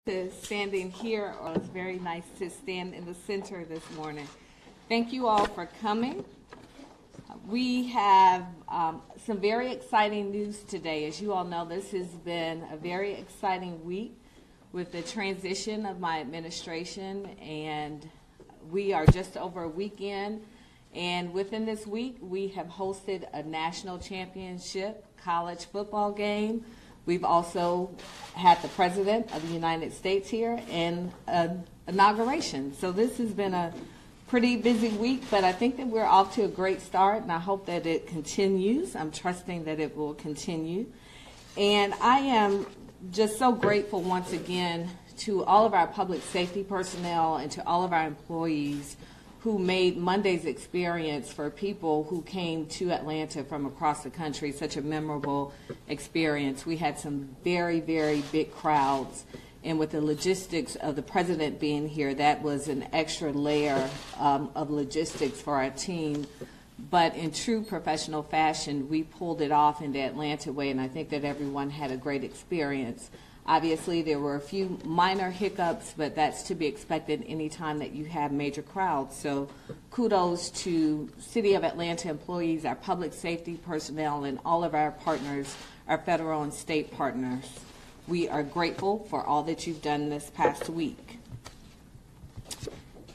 To standing here, or it's very nice to stand in the center this morning. Thank you all for coming. We have some very exciting news today. As you all know, this has been a very exciting week with the transition of my administration, and we are just over a weekend. And within this week, we have hosted a national championship college football game. We've also had the President of the United States here and an inauguration. So this has been a pretty busy week, but I think that we're off to a great start, and I hope that it continues. I'm trusting that it will continue. And I am just so grateful once again to all of our public safety personnel and to all of our employees who made Monday's experience for people who came to Atlanta from across the country such a memorable experience. We had some very, very big crowds, and with the logistics of the President being here, that was an extra layer of logistics for our team. But in true professional fashion, we pulled it off in the Atlanta way, and I think that everyone had a great experience. Obviously, there were a few minor hiccups, but that's to be expected anytime that you have major crowds. So kudos to City of Atlanta employees, our public safety personnel, and all of our partners, our federal and state partners. We are grateful for all that you've done this past week.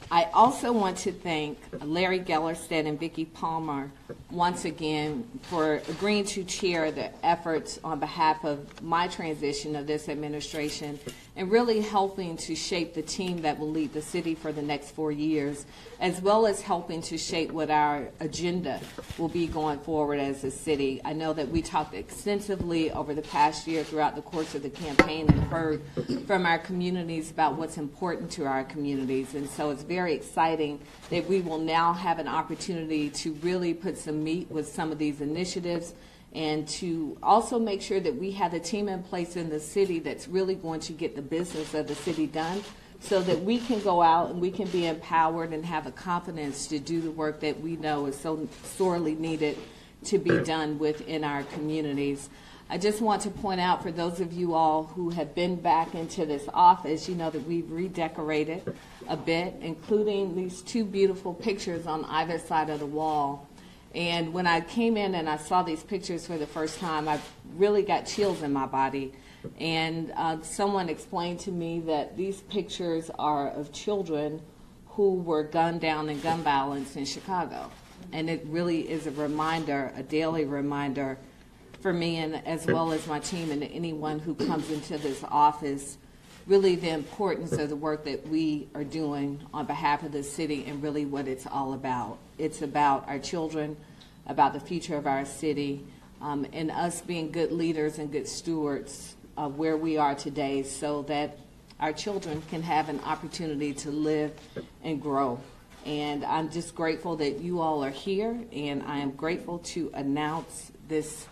I also want to thank Larry Gellerstedt and Vicki Palmer once again for agreeing to chair the efforts on behalf of my transition of this administration and really helping to shape the team that will lead the city for the next 4 years, as well as helping to shape what our agenda will be going forward as a city. I know that we talked extensively over the past year throughout the course of the campaign and heard from our communities about what's important to our communities, and so it's very exciting that we will now have an opportunity to really put some meat with some of these initiatives and to also make sure that we have a team in place in the city that's really going to get the business of the city done so that we can go out and we can be empowered and have the confidence to do the work that we know is so sorely needed to be done within our communities. I just want to point out for those of you all who have been back into this office, you know that we've redecorated a bit, including these two beautiful pictures on either side of the wall. And when I came in and I saw these pictures for the first time, I really got chills in my body. And someone explained to me that these pictures are of children who were gunned down in gun violence in Chicago. And it really is a reminder, a daily reminder for me and as well as my team and anyone who comes into this office, really the importance of the work that we are doing on behalf of the city and really what it's all about. It's about our children, about the future of our city, and us being good leaders and good stewards of where we are today so that our children can have an opportunity to live and grow. And I'm just grateful that you all are here, and I am grateful to announce this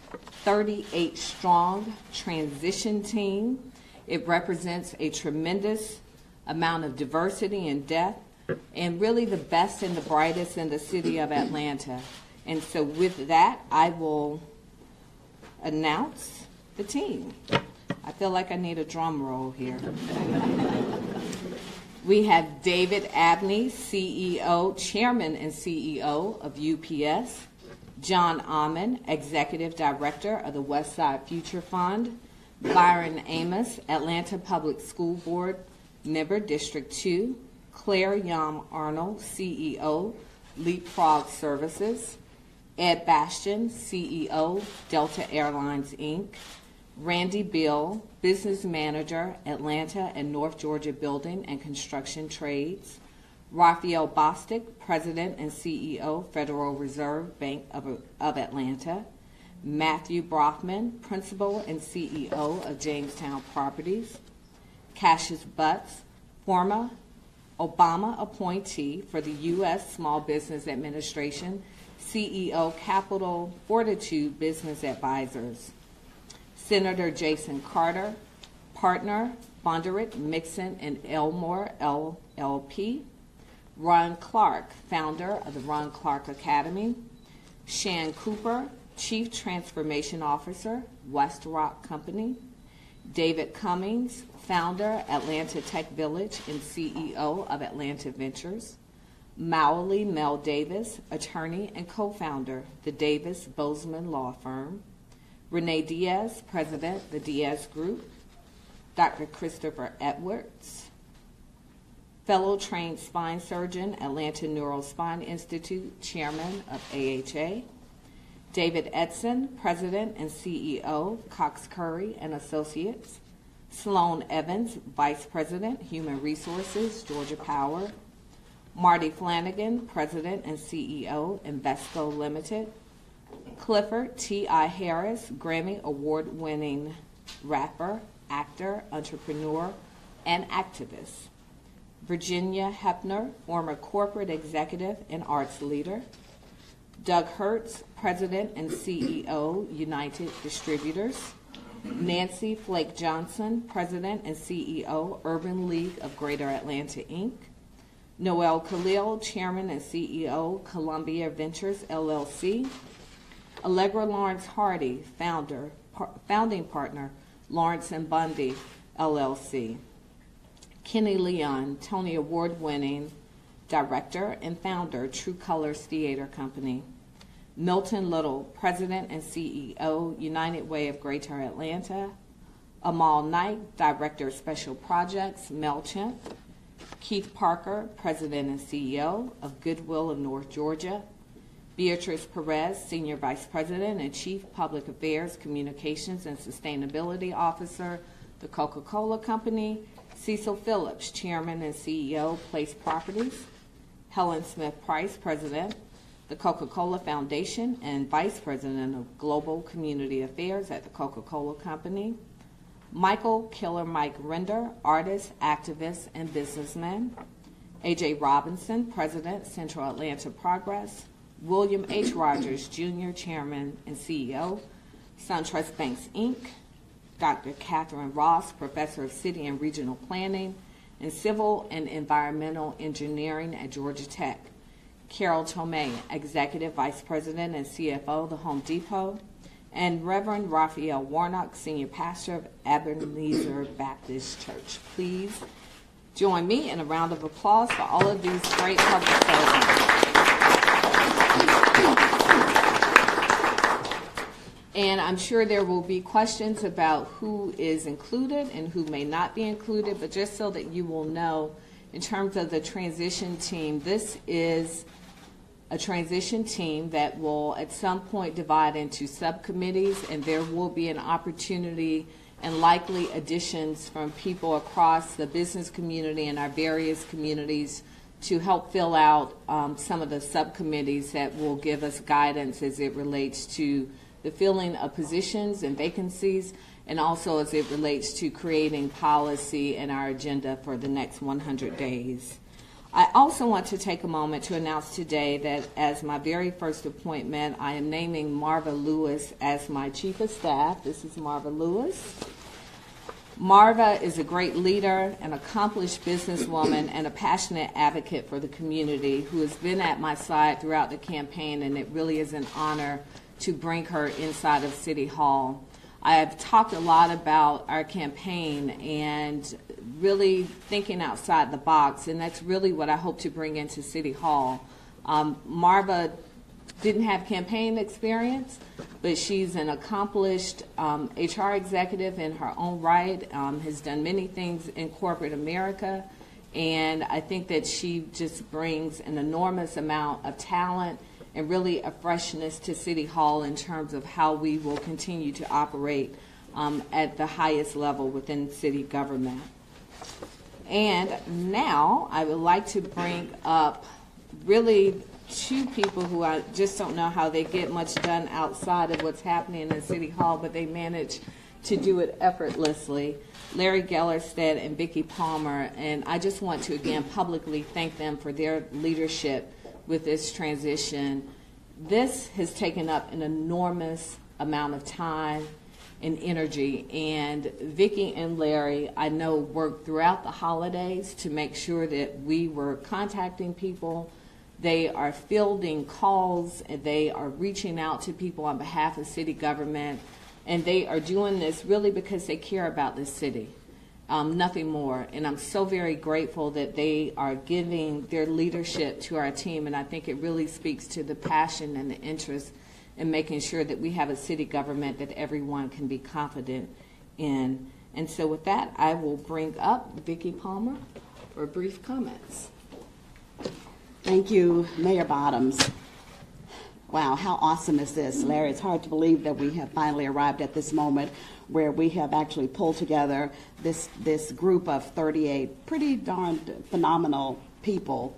38-strong transition team. It represents a tremendous amount of diversity and depth, and really the best and the brightest in the city of Atlanta. And so with that, I will announce the team. I feel like I need a drum roll here. We have David Abney, CEO, Chairman and CEO of UPS. John Ahman, Executive Director of the Westside Future Fund. Byron Amos, Atlanta Public School Board Member, District 2. Claire Yam Arnold, CEO, Leapfrog Services. Ed Bastian, CEO, Delta Airlines, Inc. Randy Bill, Business Manager, Atlanta and North Georgia Building and Construction Trades. Raphael Bostic, President and CEO, Federal Reserve Bank of Atlanta. Matthew Brockman, Principal and CEO of Jamestown Properties. Cassius Butts, former Obama appointee for the U.S. Small Business Administration, CEO, Capital Fortitude Business Advisors. Senator Jason Carter, partner, Bondurant, Mixon and Elmore, LLP. Ron Clark, founder of the Ron Clark Academy. Shan Cooper, Chief Transformation Officer, West Rock Company. David Cummings, founder, Atlanta Tech Village and CEO of Atlanta Ventures. Mauli Mel Davis, attorney and co-founder, the Davis Bozeman Law Firm. Renee Diaz, president, the Diaz Group. Dr. Christopher Edwards, fellow trained spine surgeon, Atlanta Neurospine Institute, chairman of AHA. David Edson, president and CEO, Cox Curry and Associates. Sloan Evans, vice president, human resources, Georgia Power. Marty Flanagan, president and CEO, Invesco Limited. Clifford T.I. Harris, Grammy award-winning rapper, actor, entrepreneur, and activist. Virginia Hepner, former corporate executive and arts leader. Doug Hertz, president and CEO, United Distributors. Nancy Flake Johnson, president and CEO, Urban League of Greater Atlanta, Inc. Noel Khalil, chairman and CEO, Columbia Ventures, LLC. Allegra Lawrence Hardy, founding partner, Lawrence and Bundy, LLC. Kenny Leon, Tony Award-winning director and founder, True Colors Theater Company. Milton Little, president and CEO, United Way of Greater Atlanta. Amal Knight, director of special projects, MailChimp. Keith Parker, president and CEO of Goodwill of North Georgia. Beatrice Perez, senior vice president and chief public affairs, communications, and sustainability officer, The Coca-Cola Company. Cecil Phillips, chairman and CEO, Place Properties. Helen Smith Price, president, The Coca-Cola Foundation and vice president of global community affairs at The Coca-Cola Company. Michael Killer Mike Render, artist, activist, and businessman. A.J. Robinson, president, Central Atlanta Progress. William H. Rogers, Jr., chairman and CEO, SunTrust Banks, Inc. Dr. Catherine Ross, professor of city and regional planning and civil and environmental engineering at Georgia Tech. Carol Tomei, executive vice president and CFO, The Home Depot. And Reverend Raphael Warnock, senior pastor of Ebenezer Baptist Church. Please join me in a round of applause for all of these great public servants. And I'm sure there will be questions about who is included and who may not be included, but just so that you will know, in terms of the transition team, this is a transition team that will at some point divide into subcommittees, and there will be an opportunity and likely additions from people across the business community and our various communities to help fill out some of the subcommittees that will give us guidance as it relates to the filling of positions and vacancies, and also as it relates to creating policy and our agenda for the next 100 days. I also want to take a moment to announce today that as my very first appointment, I am naming Marva Lewis as my chief of staff. This is Marva Lewis. Marva is a great leader, an accomplished businesswoman, and a passionate advocate for the community who has been at my side throughout the campaign, and it really is an honor to bring her inside of City Hall. I have talked a lot about our campaign and really thinking outside the box, and that's really what I hope to bring into City Hall. Marva didn't have campaign experience, but she's an accomplished HR executive in her own right, has done many things in corporate America, and I think that she just brings an enormous amount of talent and really a freshness to City Hall in terms of how we will continue to operate at the highest level within city government. And now I would like to bring up really two people who I just don't know how they get much done outside of what's happening in City Hall, but they manage to do it effortlessly. Larry Gellerstedt and Vicki Palmer, and I just want to again publicly thank them for their leadership with this transition. This has taken up an enormous amount of time and energy, and Vicki and Larry, I know, worked throughout the holidays to make sure that we were contacting people. They are fielding calls, and they are reaching out to people on behalf of city government. And they are doing this really because they care about this city, nothing more. And I'm so very grateful that they are giving their leadership to our team. And I think it really speaks to the passion and the interest in making sure that we have a city government that everyone can be confident in. And so with that, I will bring up Vicki Palmer for brief comments. Thank you, Mayor Bottoms. Wow, how awesome is this, Larry? It's hard to believe that we have finally arrived at this moment where we have actually pulled together this group of 38 pretty darn phenomenal people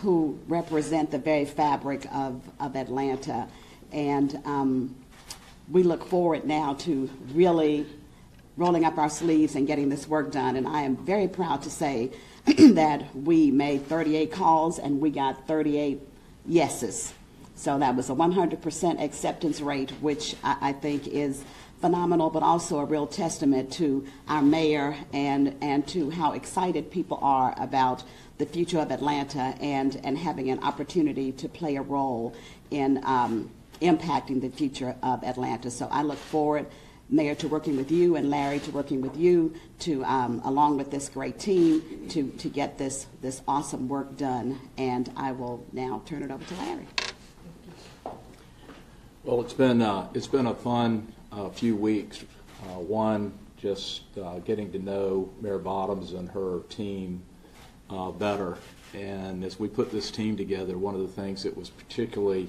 who represent the very fabric of Atlanta. And we look forward now to really rolling up our sleeves and getting this work done. And I am very proud to say that we made 38 calls and we got 38 yeses. So that was a 100% acceptance rate, which I think is phenomenal, but also a real testament to our mayor and to how excited people are about the future of Atlanta and having an opportunity to play a role in impacting the future of Atlanta. So I look forward, Mayor, to working with you, and Larry, to working with you to, along with this great team, to get this awesome work done. And I will now turn it over to Larry. Well, it's been a fun few weeks. One, just getting to know Mayor Bottoms and her team better. And as we put this team together, one of the things that was particularly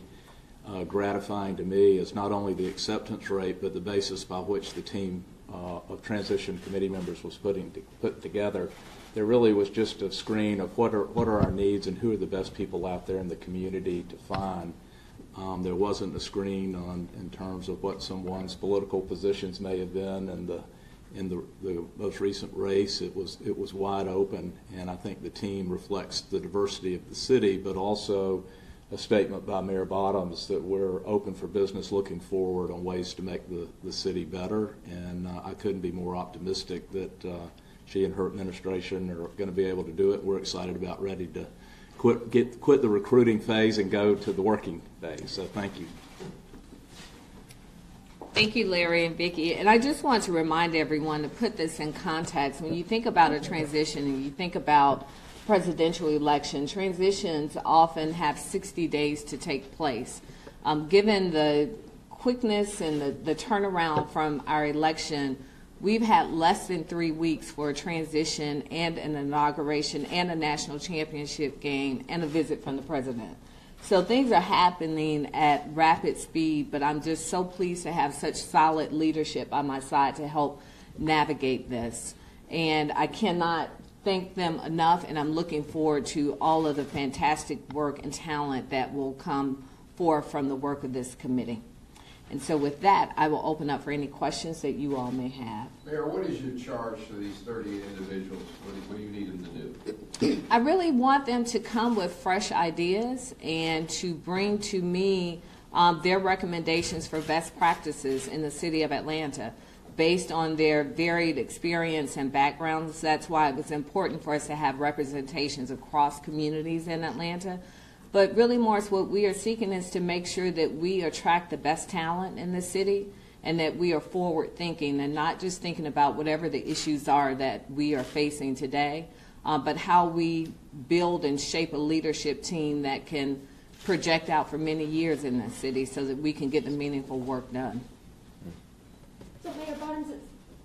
gratifying to me is not only the acceptance rate, but the basis by which the team of transition committee members was put together. There really was just a screen of what are our needs and who are the best people out there in the community to find. There wasn't a screen in terms of what someone's political positions may have been, and in the most recent race, it was wide open. And I think the team reflects the diversity of the city, but also a statement by Mayor Bottoms that we're open for business, looking forward on ways to make the city better. And I couldn't be more optimistic that she and her administration are going to be able to do it. We're excited about ready to quit the recruiting phase and go to the working phase. So thank you. Thank you, Larry and Vicki. And I just want to remind everyone to put this in context. When you think about a transition and you think about presidential election, transitions often have 60 days to take place. Given the quickness and the turnaround from our election, we've had less than 3 weeks for a transition and an inauguration and a national championship game and a visit from the president. So things are happening at rapid speed, but I'm just so pleased to have such solid leadership by my side to help navigate this. And I cannot thank them enough, and I'm looking forward to all of the fantastic work and talent that will come forth from the work of this committee. And so with that, I will open up for any questions that you all may have. Mayor, what is your charge to these 38 individuals? What do you need them to do? I really want them to come with fresh ideas and to bring to me their recommendations for best practices in the city of Atlanta based on their varied experience and backgrounds. That's why it was important for us to have representations across communities in Atlanta. But really, Morris, what we are seeking is to make sure that we attract the best talent in the city and that we are forward thinking and not just thinking about whatever the issues are that we are facing today, but how we build and shape a leadership team that can project out for many years in the city so that we can get the meaningful work done. So Mayor Bottoms,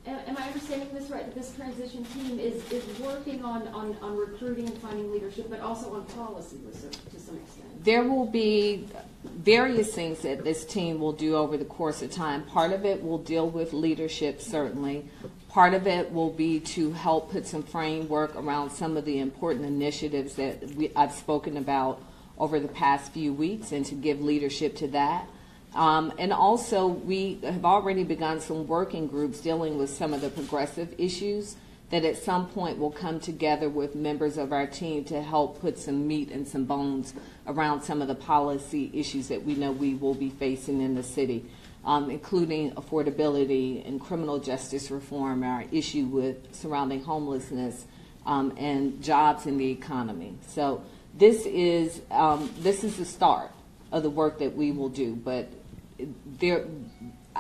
am I understanding this right, that this transition team is working on recruiting and finding leadership, but also on policy to some extent? There will be various things that this team will do over the course of time. Part of it will deal with leadership, certainly. Part of it will be to help put some framework around some of the important initiatives that I've spoken about over the past few weeks and to give leadership to that. And also, we have already begun some working groups dealing with some of the progressive issues that at some point will come together with members of our team to help put some meat and some bones around some of the policy issues that we know we will be facing in the city, including affordability and criminal justice reform, our issue with surrounding homelessness, and jobs in the economy. So this is the start of the work that we will do, but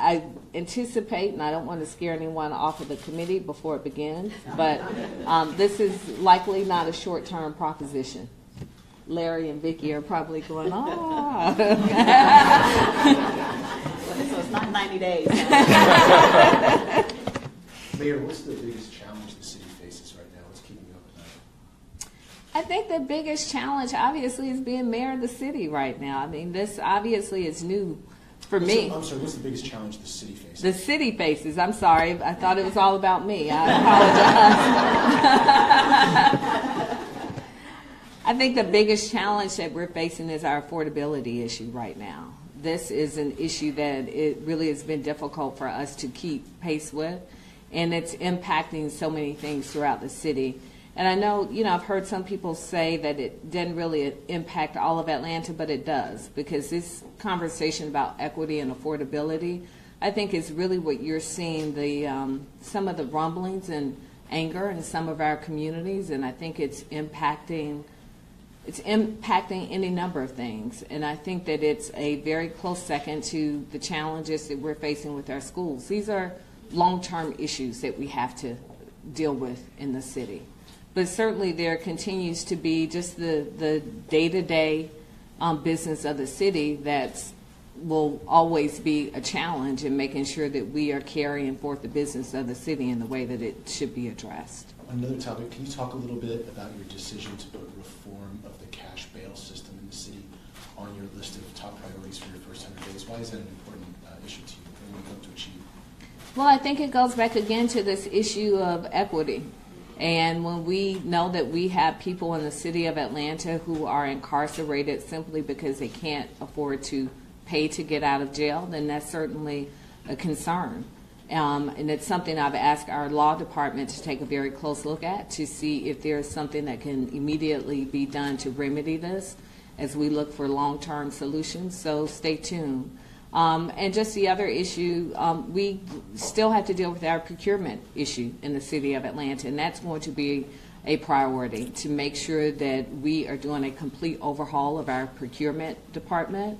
I anticipate, and I don't want to scare anyone off of the committee before it begins, but this is likely not a short-term proposition. Larry and Vicki are probably going, oh. So it's not 90 days. Mayor, what's the biggest challenge the city faces right now? What's keeping you up at night? I think the biggest challenge, obviously, is being mayor of the city right now. I mean, this obviously is new for me. I'm sorry, what's the biggest challenge the city faces? The city faces. I'm sorry. I thought it was all about me. I apologize. I think the biggest challenge that we're facing is our affordability issue right now. This is an issue that it really has been difficult for us to keep pace with, and it's impacting so many things throughout the city. And I know, I've heard some people say that it didn't really impact all of Atlanta, but it does, because this conversation about equity and affordability, I think, is really what you're seeing, some of the rumblings and anger in some of our communities, and I think it's impacting any number of things. And I think that it's a very close second to the challenges that we're facing with our schools. These are long-term issues that we have to deal with in the city. But certainly there continues to be just the day-to-day business of the city that will always be a challenge in making sure that we are carrying forth the business of the city in the way that it should be addressed. Another topic, can you talk a little bit about your decision to put reform of the cash bail system in the city on your list of top priorities for your first 100 days? Why is that an important issue to you and what you hope to achieve? Well, I think it goes back again to this issue of equity. And when we know that we have people in the city of Atlanta who are incarcerated simply because they can't afford to pay to get out of jail, then that's certainly a concern. And it's something I've asked our law department to take a very close look at to see if there's something that can immediately be done to remedy this as we look for long-term solutions. So stay tuned. And just the other issue, we still have to deal with our procurement issue in the city of Atlanta, and that's going to be a priority to make sure that we are doing a complete overhaul of our procurement department.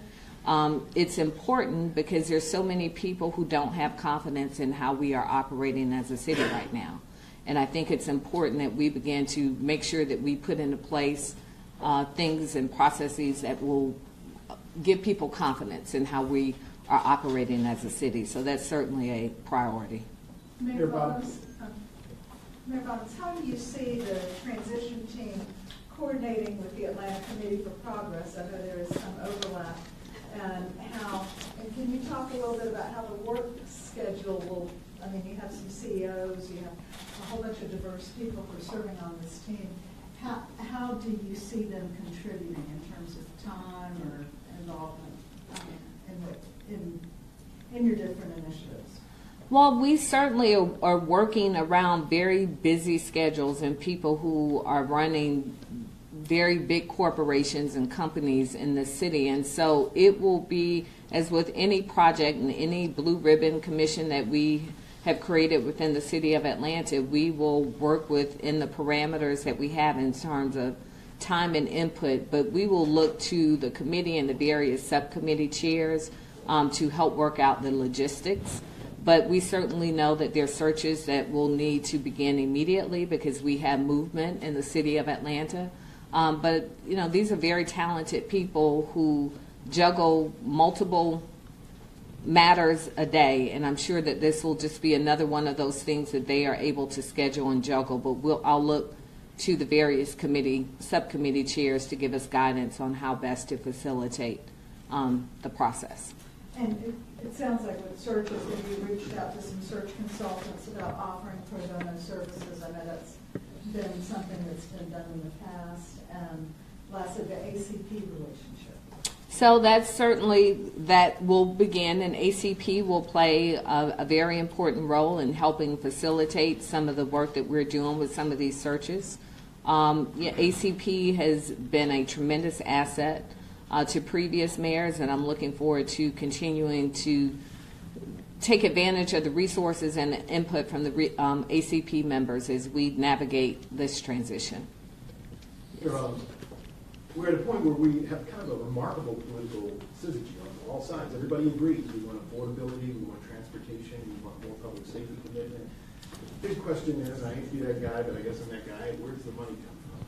It's important because there's so many people who don't have confidence in how we are operating as a city right now. And I think it's important that we begin to make sure that we put into place things and processes that will give people confidence in how we are operating as a city. So that's certainly a priority. Mayor Bottoms, how do you see the transition team coordinating with the Atlanta Committee for Progress? I know there is some overlap. And can you talk a little bit about how the work schedule will, you have some CEOs, you have a whole bunch of diverse people who are serving on this team. How do you see them contributing in terms of time or involvement in your different initiatives? Well, we certainly are working around very busy schedules and people who are running very big corporations and companies in the city. And so it will be, as with any project and any blue ribbon commission that we have created within the city of Atlanta, we will work within the parameters that we have in terms of time and input, but we will look to the committee and the various subcommittee chairs to help work out the logistics. But we certainly know that there are searches that will need to begin immediately because we have movement in the city of Atlanta. But these are very talented people who juggle multiple matters a day, and I'm sure that this will just be another one of those things that they are able to schedule and juggle. But I'll look to the various subcommittee chairs to give us guidance on how best to facilitate the process. And it sounds like with searches that you reached out to some search consultants about offering pro bono services. I know that's been something that's been done in the past. And lastly, the ACP relationship. So that will begin, and ACP will play a very important role in helping facilitate some of the work that we're doing with some of these searches. ACP has been a tremendous asset to previous mayors, and I'm looking forward to continuing to take advantage of the resources and the input from the ACP members as we navigate this transition. we're at a point where we have kind of a remarkable political syzygy on all sides. Everybody agrees. We want affordability, we want transportation, we want more public safety commitment. The big question is, I hate to be that guy, but I guess I'm that guy, where's the money come from?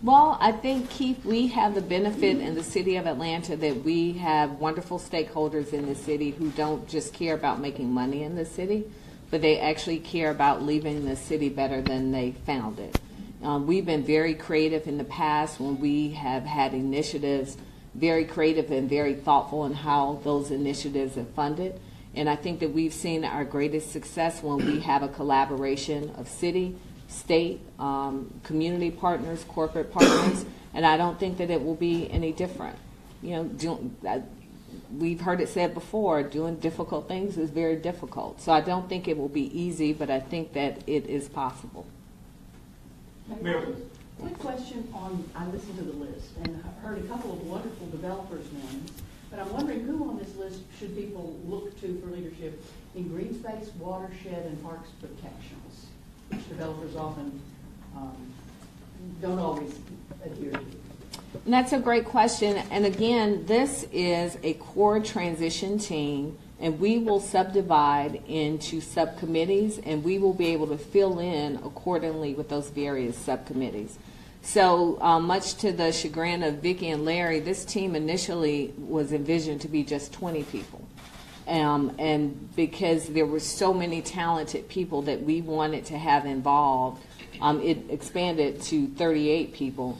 Well, I think, Keith, we have the benefit in the city of Atlanta that we have wonderful stakeholders in the city who don't just care about making money in the city, but they actually care about leaving the city better than they found it. We've been very creative in the past when we have had initiatives, very creative and very thoughtful in how those initiatives are funded. And I think that we've seen our greatest success when we have a collaboration of city, state, community partners, corporate partners, and I don't think that it will be any different. You know, we've heard it said before, doing difficult things is very difficult. So I don't think it will be easy, but I think that it is possible. Mayor, quick question on, I listened to the list and heard a couple of wonderful developers' names, but I'm wondering who on this list should people look to for leadership in green space, watershed, and parks protections, which developers often don't always adhere to. And that's a great question. And again, this is a core transition team, and we will subdivide into subcommittees, and we will be able to fill in accordingly with those various subcommittees. So much to the chagrin of Vicki and Larry, this team initially was envisioned to be just 20 people. And because there were so many talented people that we wanted to have involved, it expanded to 38 people.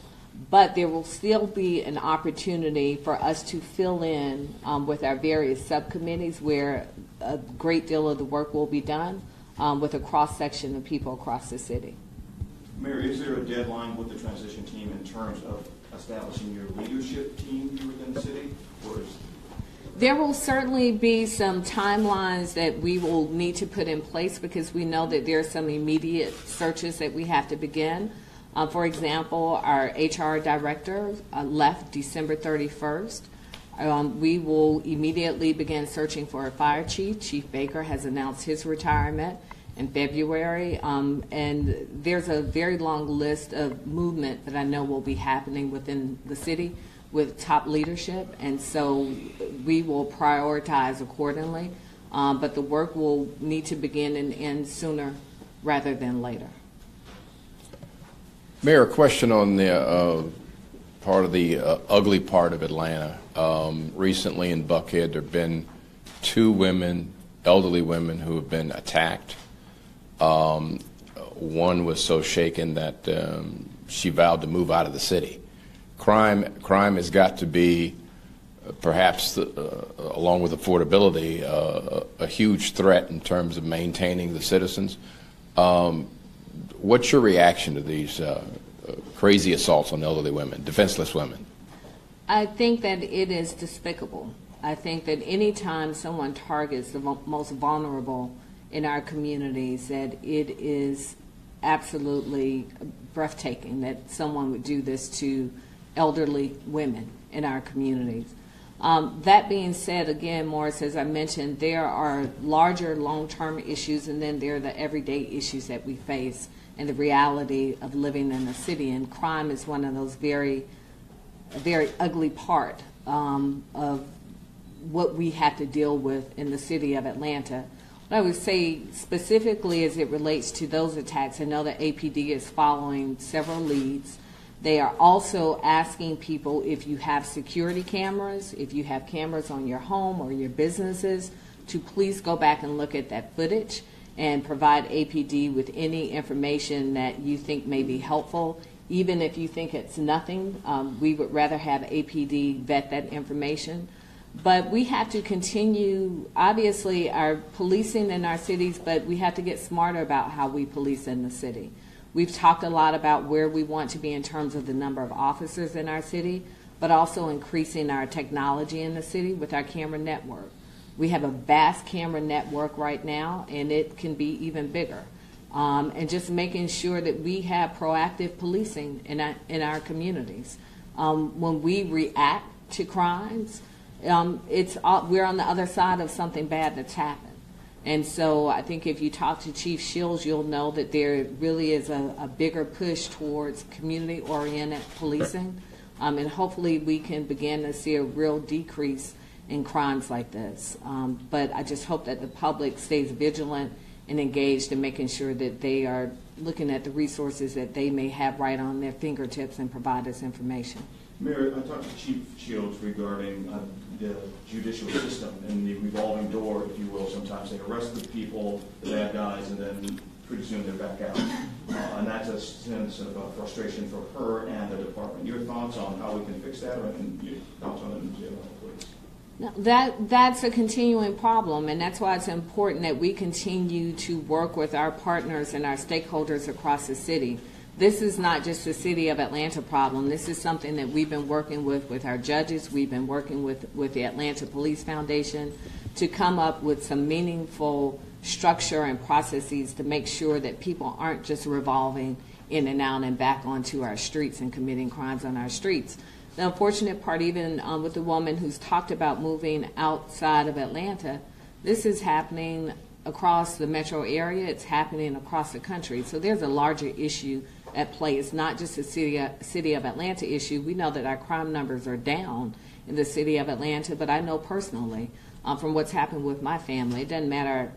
But there will still be an opportunity for us to fill in with our various subcommittees where a great deal of the work will be done with a cross-section of people across the city. Mayor, is there a deadline with the transition team in terms of establishing your leadership team within the city? Or is there will certainly be some timelines that we will need to put in place because we know that there are some immediate searches that we have to begin. For example, our HR director left December 31st. We will immediately begin searching for a fire chief. Chief Baker has announced his retirement in February. And there's a very long list of movement that I know will be happening within the city with top leadership. And so we will prioritize accordingly. But the work will need to begin and end sooner rather than later. Mayor, a question on the part of the ugly part of Atlanta. Recently in Buckhead, there have been 2 women, elderly women, who have been attacked. One was so shaken that she vowed to move out of the city. Crime has got to be, perhaps along with affordability, a huge threat in terms of maintaining the citizens. What's your reaction to these crazy assaults on elderly women, defenseless women? I think that it is despicable. I think that any time someone targets the most vulnerable in our communities, that it is absolutely breathtaking that someone would do this to elderly women in our communities. That being said, again, Morris, as I mentioned, there are larger long-term issues, and then there are the everyday issues that we face and the reality of living in a city. And crime is one of those very ugly part of what we have to deal with in the city of Atlanta. What I would say specifically as it relates to those attacks, I know that APD is following several leads. They are also asking people if you have security cameras, if you have cameras on your home or your businesses, to please go back and look at that footage and provide APD with any information that you think may be helpful. Even if you think it's nothing, we would rather have APD vet that information. But we have to continue, obviously, our policing in our cities, but we have to get smarter about how we police in the city. We've talked a lot about where we want to be in terms of the number of officers in our city, but also increasing our technology in the city with our camera network. We have a vast camera network right now, and it can be even bigger. And just making sure that we have proactive policing in our communities. When we react to crimes, we're on the other side of something bad that's happened. And so I think if you talk to Chief Shields, you'll know that there really is a bigger push towards community-oriented policing. And hopefully we can begin to see a real decrease in crimes like this. But I just hope that the public stays vigilant and engaged in making sure that they are looking at the resources that they may have right on their fingertips and provide us information. Mayor, I talked to Chief Shields regarding the judicial system and the revolving door, if you will. Sometimes they arrest the people, the bad guys, and then pretty soon they're back out. And that's a sense of frustration for her and the department. Your thoughts on how we can fix that, or your thoughts on it in general, please? No, that's a continuing problem, and that's why it's important that we continue to work with our partners and our stakeholders across the city. This is not just a City of Atlanta problem. This is something that we've been working with our judges. We've been working with the Atlanta Police Foundation to come up with some meaningful structure and processes to make sure that people aren't just revolving in and out and back onto our streets and committing crimes on our streets. The unfortunate part, even with the woman who's talked about moving outside of Atlanta, this is happening across the metro area. It's happening across the country. So there's a larger issue at play. It's not just a City of Atlanta issue. We know that our crime numbers are down in the City of Atlanta, but I know personally from what's happened with my family, it doesn't matter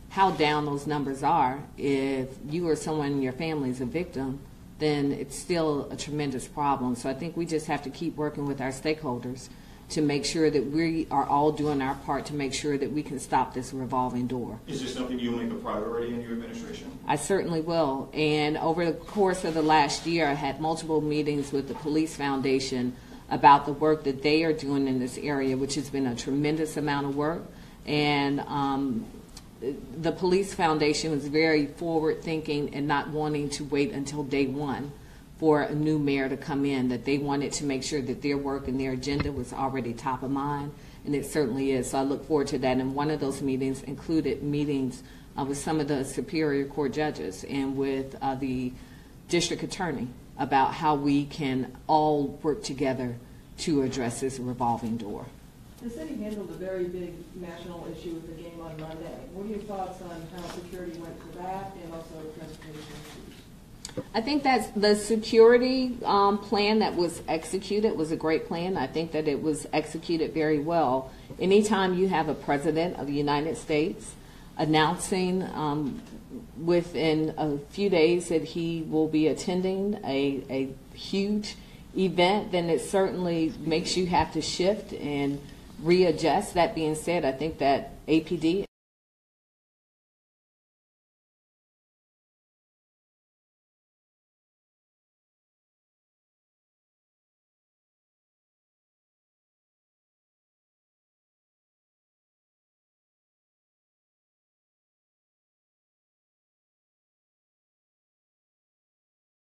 how down those numbers are. If you or someone in your family is a victim, then it's still a tremendous problem. So I think we just have to keep working with our stakeholders to make sure that we are all doing our part to make sure that we can stop this revolving door. Is this something you'll make a priority in your administration? I certainly will. And over the course of the last year, I had multiple meetings with the Police Foundation about the work that they are doing in this area, which has been a tremendous amount of work. And the Police Foundation was very forward-thinking and not wanting to wait until day one for a new mayor to come in, that they wanted to make sure that their work and their agenda was already top of mind, and it certainly is. So I look forward to that. And one of those meetings included meetings with some of the Superior Court judges and with the district attorney about how we can all work together to address this revolving door. The city handled a very big national issue with the game on Monday. What are your thoughts on how security went for that and also transportation issues? I think that the security plan that was executed was a great plan. I think that it was executed very well. Anytime you have a president of the United States announcing within a few days that he will be attending a huge event, then it certainly makes you have to shift and readjust. That being said, I think that APD